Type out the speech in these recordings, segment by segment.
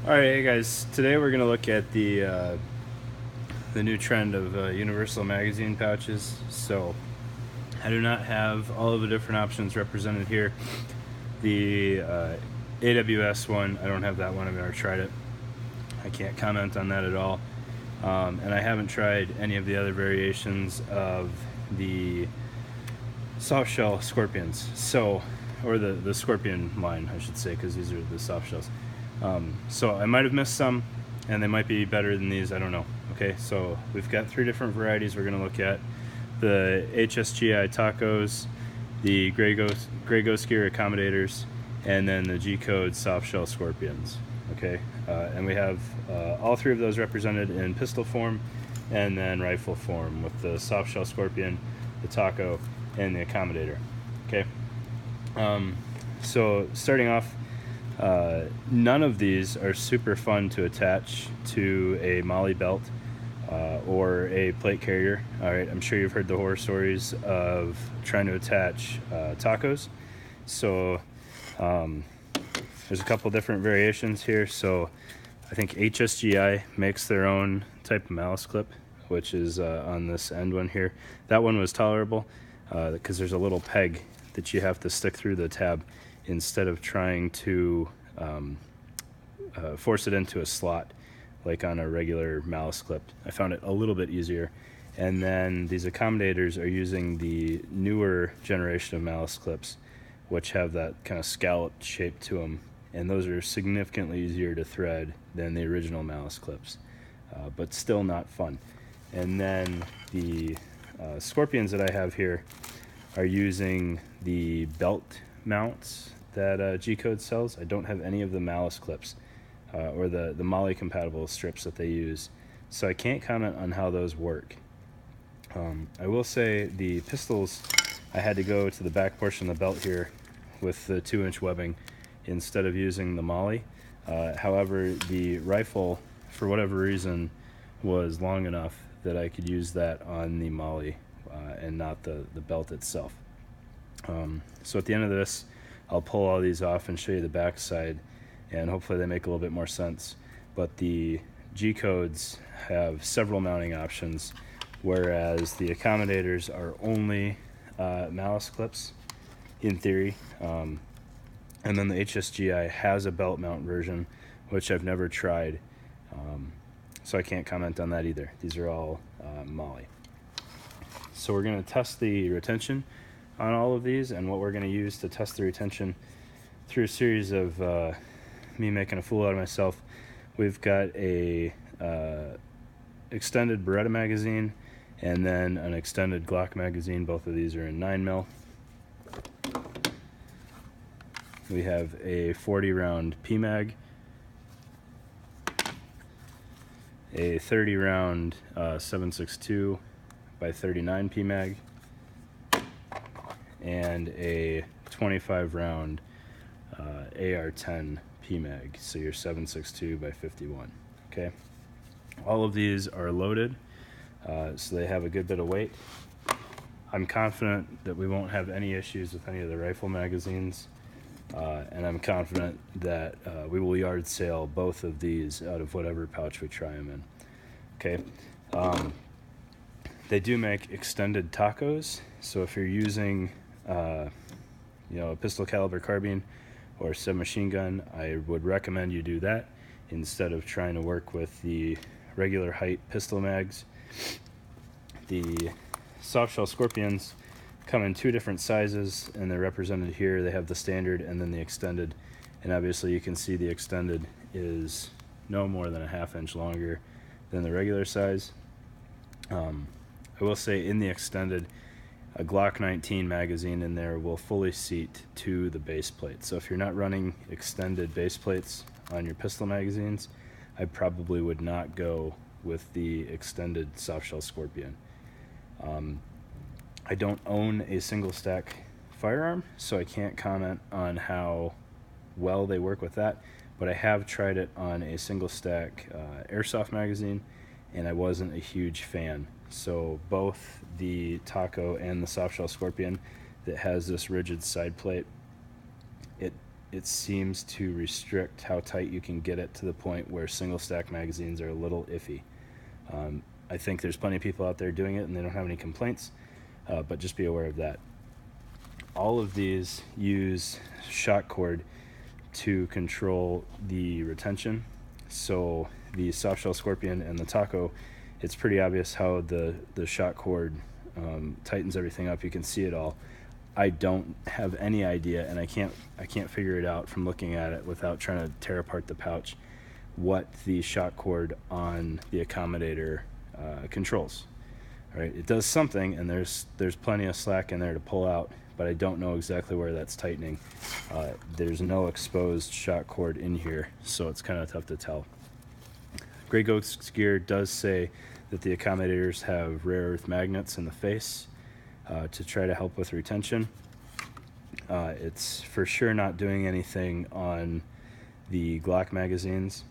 Alright, hey guys, today we're going to look at the new trend of universal magazine pouches. So I do not have all of the different options represented here. The AWS one, I don't have that one. I've never tried it. I can't comment on that at all. And I haven't tried any of the other variations of the soft shell scorpions. So, or the scorpion line, I should say, because these are the soft shells. So I might have missed some, and they might be better than these, I don't know. Okay, so we've got three different varieties we're going to look at. The HSGI tacos, the gray ghost gear accommodators, and then the Gcode soft shell scorpions. Okay, and we have all three of those represented in pistol form and then rifle form, with the soft shell scorpion, the taco, and the accommodator. Okay, so starting off, none of these are super fun to attach to a molly belt or a plate carrier. Alright, I'm sure you've heard the horror stories of trying to attach tacos. So there's a couple different variations here. So I think HSGI makes their own type of malice clip, which is on this end one here. That one was tolerable because there's a little peg that you have to stick through the tab instead of trying to force it into a slot like on a regular malice clip. I found it a little bit easier. And then these accommodators are using the newer generation of malice clips, which have that kind of scalloped shape to them, and those are significantly easier to thread than the original malice clips, but still not fun. And then the scorpions that I have here are using the belt mounts that Gcode sells. I don't have any of the malice clips or the molly compatible strips that they use, so I can't comment on how those work. I will say the pistols, I had to go to the back portion of the belt here with the 2-inch webbing instead of using the molly. However, the rifle, for whatever reason, was long enough that I could use that on the molly and not the belt itself. So at the end of this, I'll pull all these off and show you the back side, and hopefully they make a little bit more sense. But the G-codes have several mounting options, whereas the accommodators are only malice clips in theory. And then the HSGI has a belt mount version, which I've never tried, so I can't comment on that either. These are all molly. So we're going to test the retention on all of these, and what we're going to use to test the retention through a series of me making a fool out of myself. We've got a extended Beretta magazine and then an extended Glock magazine. Both of these are in 9mm. We have a 40 round PMag, a 30 round 7.62 by 39 PMag, and a 25 round AR-10 PMag, so your 7.62 by 51. Okay, all of these are loaded, so they have a good bit of weight. I'm confident that we won't have any issues with any of the rifle magazines, and I'm confident that we will yard sale both of these out of whatever pouch we try them in. Okay, they do make extended tacos, so if you're using a pistol caliber carbine or submachine gun, I would recommend you do that instead of trying to work with the regular height pistol mags. The soft shell scorpions come in two different sizes, and they're represented here. They have the standard and then the extended, and obviously you can see the extended is no more than a ½ inch longer than the regular size. I will say in the extended, a Glock 19 magazine in there will fully seat to the base plate. So if you're not running extended base plates on your pistol magazines, I probably would not go with the extended softshell Scorpion. I don't own a single stack firearm, so I can't comment on how well they work with that, but I have tried it on a single stack airsoft magazine, and I wasn't a huge fan. So both the Taco and the softshell Scorpion that has this rigid side plate, it it seems to restrict how tight you can get it to the point where single stack magazines are a little iffy. I think there's plenty of people out there doing it and they don't have any complaints, but just be aware of that. All of these use shock cord to control the retention. So the softshell Scorpion and the Taco, it's pretty obvious how the shock cord tightens everything up. You can see it all. I don't have any idea, and I can't figure it out from looking at it without trying to tear apart the pouch, what the shock cord on the Accommodator controls. All right, it does something, and there's plenty of slack in there to pull out, but I don't know exactly where that's tightening. There's no exposed shock cord in here, so it's kind of tough to tell. Grey Ghost Gear does say that the Accommodators have rare earth magnets in the face to try to help with retention. It's for sure not doing anything on the Glock magazines,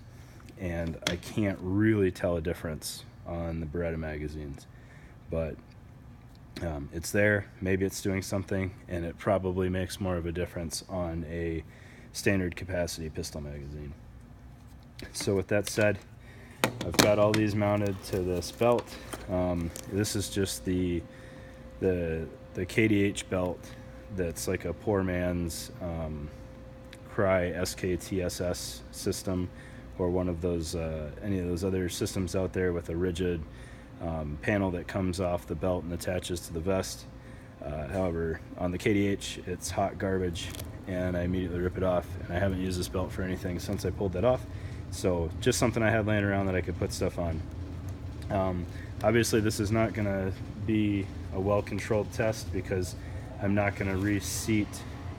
and I can't really tell a difference on the Beretta magazines, but it's there. Maybe it's doing something, and it probably makes more of a difference on a standard capacity pistol magazine. So with that said, I've got all these mounted to this belt. This is just the KDH belt that's like a poor man's Cry SKTSS system, or one of those any of those other systems out there with a rigid panel that comes off the belt and attaches to the vest. However, on the KDH, it's hot garbage, and I immediately rip it off, and I haven't used this belt for anything since I pulled that off. So just something I had laying around that I could put stuff on. Obviously this is not going to be a well-controlled test because I'm not going to reseat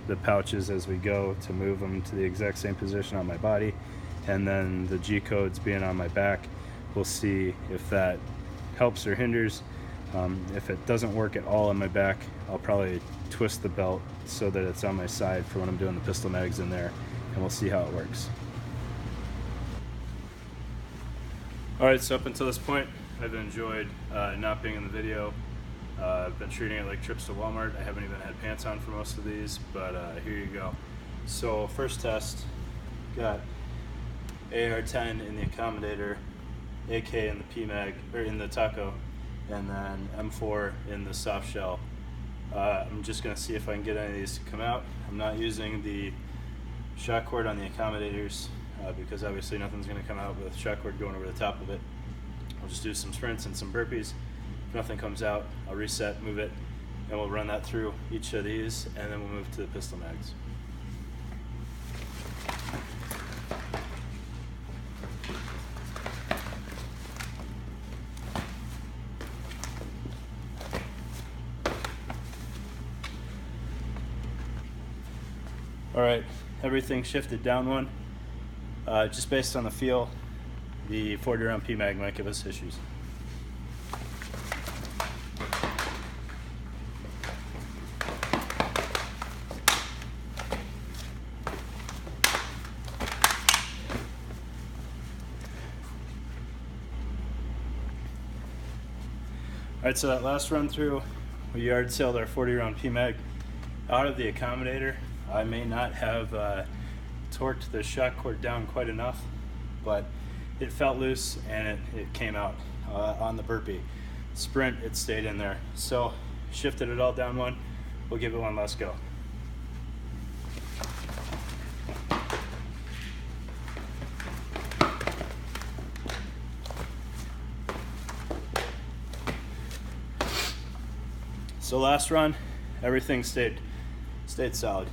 the pouches as we go to move them to the exact same position on my body, and then the G-codes being on my back, we'll see if that helps or hinders. If it doesn't work at all on my back, I'll probably twist the belt so that it's on my side for when I'm doing the pistol mags in there, and we'll see how it works. Alright, so up until this point, I've enjoyed not being in the video. I've been treating it like trips to Walmart. I haven't even had pants on for most of these, but here you go. So first test, got AR-10 in the Accommodator, AK in the PMag, or in the Taco, and then M4 in the soft shell. I'm just going to see if I can get any of these to come out. I'm not using the shock cord on the Accommodators because obviously nothing's going to come out with shock cord going over the top of it. I'll just do some sprints and some burpees. If nothing comes out, I'll reset, move it, and we'll run that through each of these, and then we'll move to the pistol mags. Alright, everything shifted down one. Just based on the feel, the 40 round PMag might give us issues. Alright, so that last run through, we yard sailed our 40 round PMag out of the Accommodator. I may not have torqued the shock cord down quite enough, but it felt loose and it came out on the burpee. Sprint, it stayed in there. So shifted it all down one. We'll give it one last go. So last run, everything stayed solid.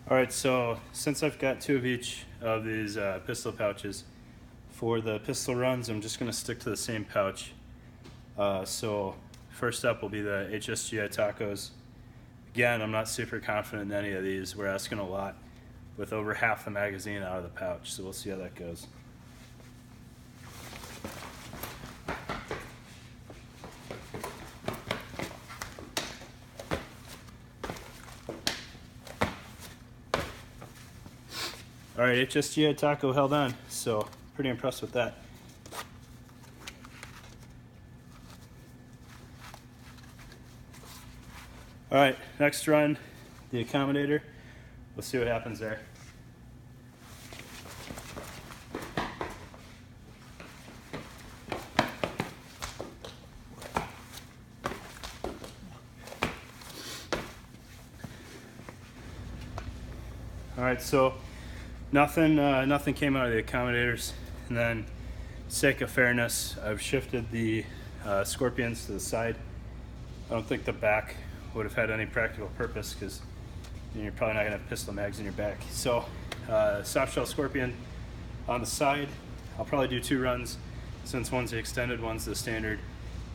Alright, so since I've got 2 of each of these pistol pouches, for the pistol runs I'm just going to stick to the same pouch. So first up will be the HSGI Tacos. Again, I'm not super confident in any of these. We're asking a lot with over half the magazine out of the pouch, so we'll see how that goes. Alright, HSGI Taco held on, so pretty impressed with that. Alright, next run, the accommodator. We'll see what happens there. All right, so nothing came out of the accommodators, and then, sake of fairness, I've shifted the Scorpions to the side. I don't think the back would have had any practical purpose because you're probably not gonna have pistol mags in your back. So soft shell Scorpion on the side. I'll probably do 2 runs since one's the extended, one's the standard.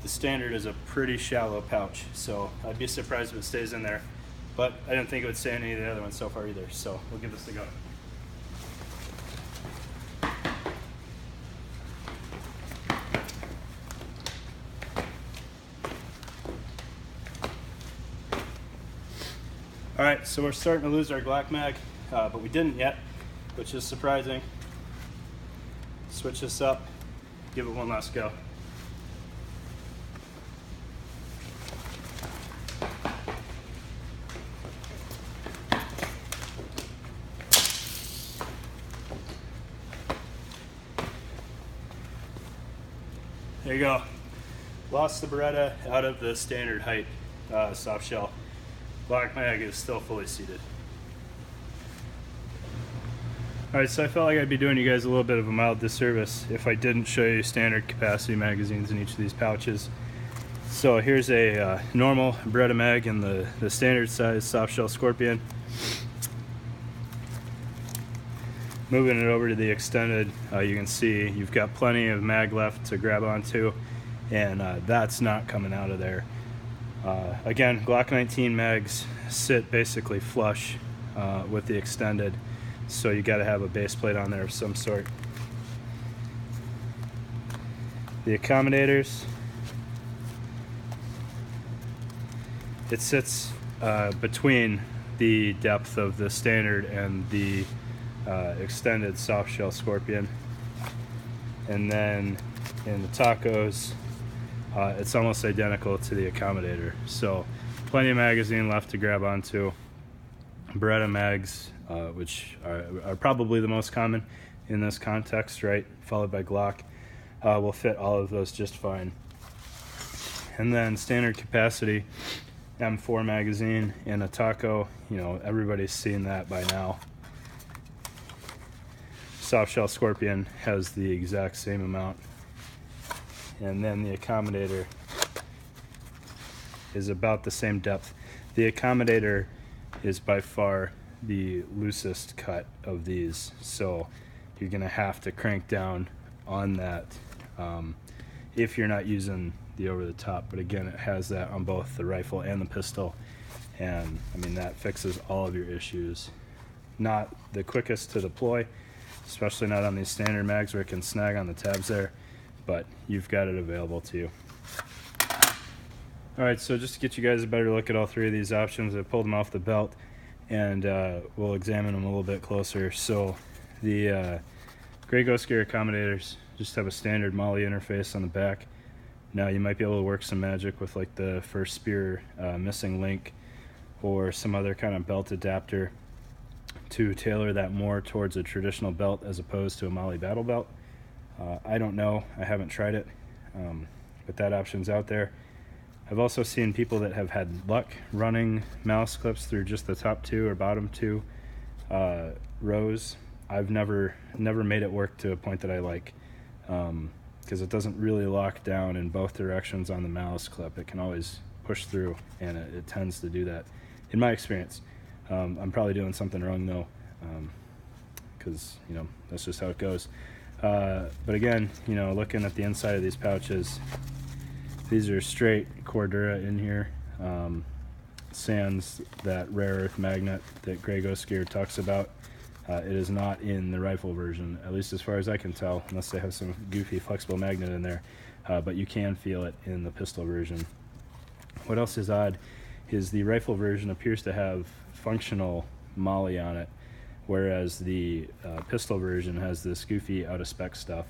The standard is a pretty shallow pouch, so I'd be surprised if it stays in there. But I didn't think it would stay in any of the other ones so far either, so we'll give this a go. All right, so we're starting to lose our Glock mag, but we didn't yet, which is surprising. Switch this up, give it one last go. There you go. Lost the Beretta out of the standard height soft shell. Glock mag is still fully seated. Alright, so I felt like I'd be doing you guys a little bit of a mild disservice if I didn't show you standard capacity magazines in each of these pouches. So here's a normal Beretta mag in the standard size soft shell Scorpion. Moving it over to the extended, you can see you've got plenty of mag left to grab onto, and that's not coming out of there. Again, Glock 19 mags sit basically flush with the extended, so you got to have a base plate on there of some sort. The accommodators, it sits between the depth of the standard and the extended soft shell Scorpion, and then in the tacos it's almost identical to the accommodator, so plenty of magazine left to grab onto. Beretta mags, which are probably the most common in this context, right, followed by Glock, will fit all of those just fine. And then standard capacity M4 magazine in a taco, you know, everybody's seen that by now. Soft shell Scorpion has the exact same amount, and then the accommodator is about the same depth. The accommodator is by far the loosest cut of these, so you're gonna have to crank down on that if you're not using the over the top. But again, it has that on both the rifle and the pistol, and I mean that fixes all of your issues. Not the quickest to deploy, especially not on these standard mags where it can snag on the tabs there, but you've got it available to you. Alright, so just to get you guys a better look at all 3 of these options, I pulled them off the belt, and we'll examine them a little bit closer. So the Grey Ghost Gear accommodators just have a standard MOLLE interface on the back. Now you might be able to work some magic with like the first spear missing link or some other kind of belt adapter to tailor that more towards a traditional belt as opposed to a MOLLE battle belt. I don't know, I haven't tried it, but that option's out there. I've also seen people that have had luck running mouse clips through just the top 2 or bottom 2 rows. I've never made it work to a point that I like, because it doesn't really lock down in both directions on the mouse clip. It can always push through, and it tends to do that in my experience. I'm probably doing something wrong though, because you know, that's just how it goes. But again, you know, looking at the inside of these pouches, these are straight Cordura in here, sans that rare earth magnet that Grey Ghost Gear talks about. It is not in the rifle version, at least as far as I can tell, unless they have some goofy flexible magnet in there, but you can feel it in the pistol version. What else is odd is the rifle version appears to have functional MOLLE on it, whereas the pistol version has this goofy out of spec stuff.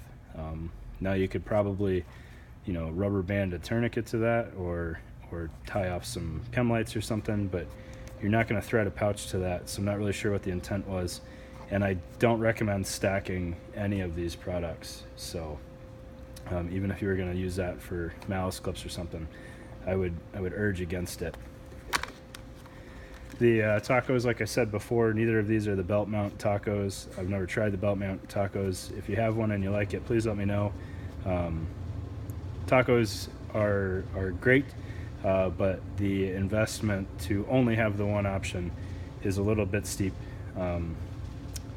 Now you could probably, you know, rubber band a tourniquet to that, or tie off some chem lights or something, but you're not going to thread a pouch to that, so I'm not really sure what the intent was. And I don't recommend stacking any of these products. So even if you were going to use that for malice clips or something, I would urge against it. The tacos, like I said before, neither of these are the belt mount tacos. I've never tried the belt mount tacos. If you have one and you like it, please let me know. Tacos are great, but the investment to only have the one option is a little bit steep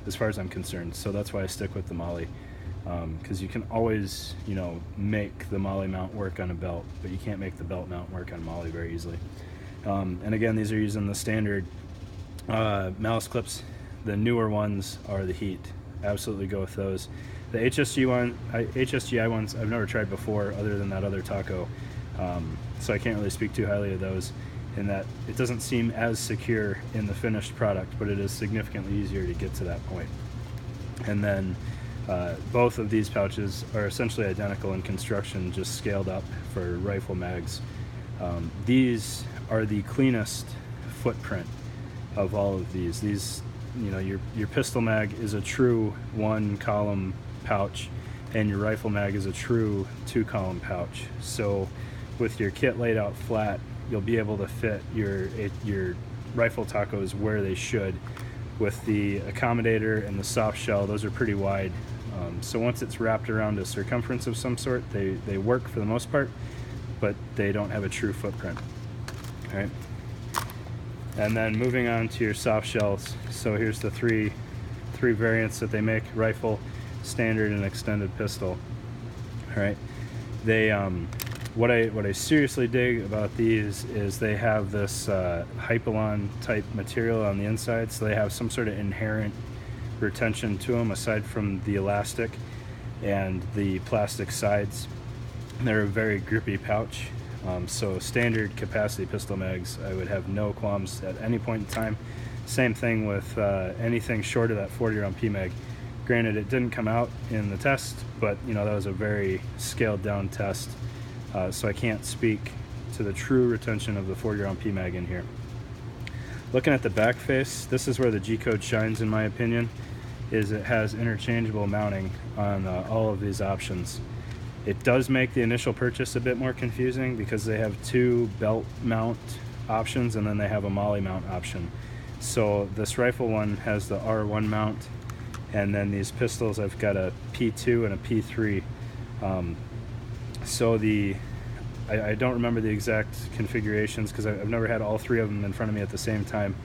as far as I'm concerned. So that's why I stick with the Molly, because you can always, you know, make the Molly mount work on a belt, but you can't make the belt mount work on Molly very easily. And again, these are using the standard malice clips. The newer ones are the Heat. Absolutely go with those. The HSGI ones I've never tried before, other than that other taco, so I can't really speak too highly of those, in that it doesn't seem as secure in the finished product, but it is significantly easier to get to that point. And then both of these pouches are essentially identical in construction, just scaled up for rifle mags. These are the cleanest footprint of all of these. These, you know, your pistol mag is a true 1-column pouch, and your rifle mag is a true 2-column pouch. So with your kit laid out flat, you'll be able to fit your rifle tacos where they should. With the Accommodator and the soft shell, those are pretty wide. So once it's wrapped around a circumference of some sort, they work for the most part, but they don't have a true footprint. All right. And then moving on to your soft shells. So here's the three variants that they make: rifle, standard, and extended pistol. All right. They what I seriously dig about these is they have this Hypalon type material on the inside, so they have some sort of inherent retention to them aside from the elastic and the plastic sides. They're a very grippy pouch. So standard capacity pistol mags, I would have no qualms at any point in time. Same thing with anything short of that 40-round PMag. Granted, it didn't come out in the test, but you know, that was a very scaled down test, so I can't speak to the true retention of the 40-round PMag in here. Looking at the back face, this is where the Gcode shines in my opinion, is it has interchangeable mounting on all of these options. It does make the initial purchase a bit more confusing because they have 2 belt mount options and then they have a Molly mount option. So this rifle one has the R1 mount, and then these pistols I've got a P2 and a P3. So I don't remember the exact configurations because I've never had all 3 of them in front of me at the same time.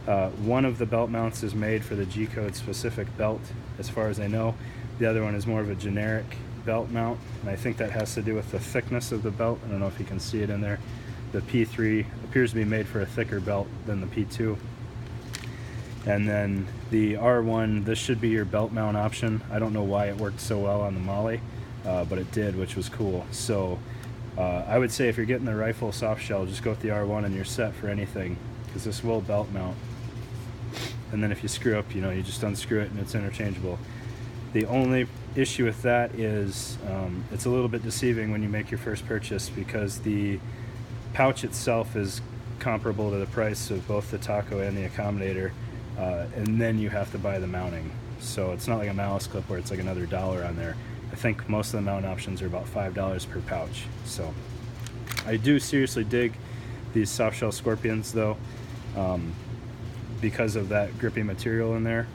One of the belt mounts is made for the Gcode specific belt, as far as I know. The other one is more of a generic belt mount, and I think that has to do with the thickness of the belt. I don't know if you can see it in there. The P3 appears to be made for a thicker belt than the P2. And then the R1, this should be your belt mount option. I don't know why it worked so well on the Molly, but it did, which was cool. So I would say if you're getting the rifle soft shell, just go with the R1 and you're set for anything, because this will belt mount. And then if you screw up, you know, you just unscrew it and it's interchangeable. The only issue with that is it's a little bit deceiving when you make your first purchase, because the pouch itself is comparable to the price of both the taco and the Accommodator, and then you have to buy the mounting. So it's not like a malice clip where it's like another $1 on there. I think most of the mount options are about $5 per pouch. So I do seriously dig these soft shell Scorpions though, because of that grippy material in there.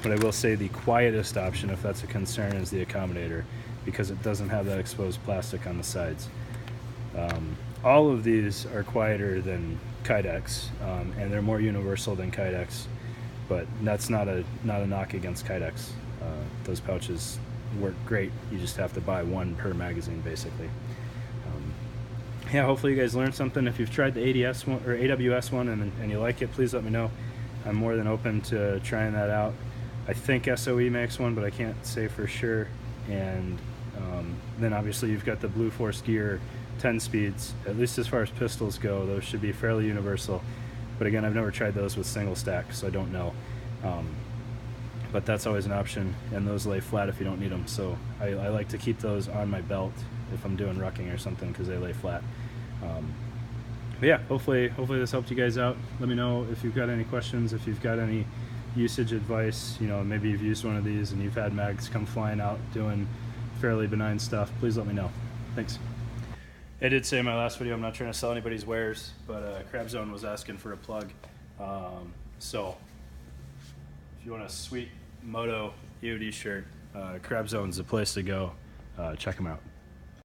But I will say the quietest option, if that's a concern, is the Accommodator, because it doesn't have that exposed plastic on the sides. All of these are quieter than Kydex, and they're more universal than Kydex, but that's not a knock against Kydex. Those pouches work great. You just have to buy one per magazine, basically. Yeah, hopefully you guys learned something. If you've tried the ADS one or AWS one and you like it, please let me know. I'm more than open to trying that out. I think SOE makes one, but I can't say for sure. And then obviously you've got the Blue Force Gear 10 speeds. At least as far as pistols go, those should be fairly universal. But again, I've never tried those with single stack, so I don't know. But that's always an option, and those lay flat if you don't need them. So I like to keep those on my belt if I'm doing rucking or something, because they lay flat. But yeah, hopefully this helped you guys out. Let me know if you've got any questions, if you've got any usage advice. You know, maybe you've used one of these and you've had mags come flying out doing fairly benign stuff. Please let me know. Thanks. I did say in my last video I'm not trying to sell anybody's wares, but Crab Zone was asking for a plug. So if you want a sweet Moto EOD shirt, Crab Zone's the place to go. Check them out.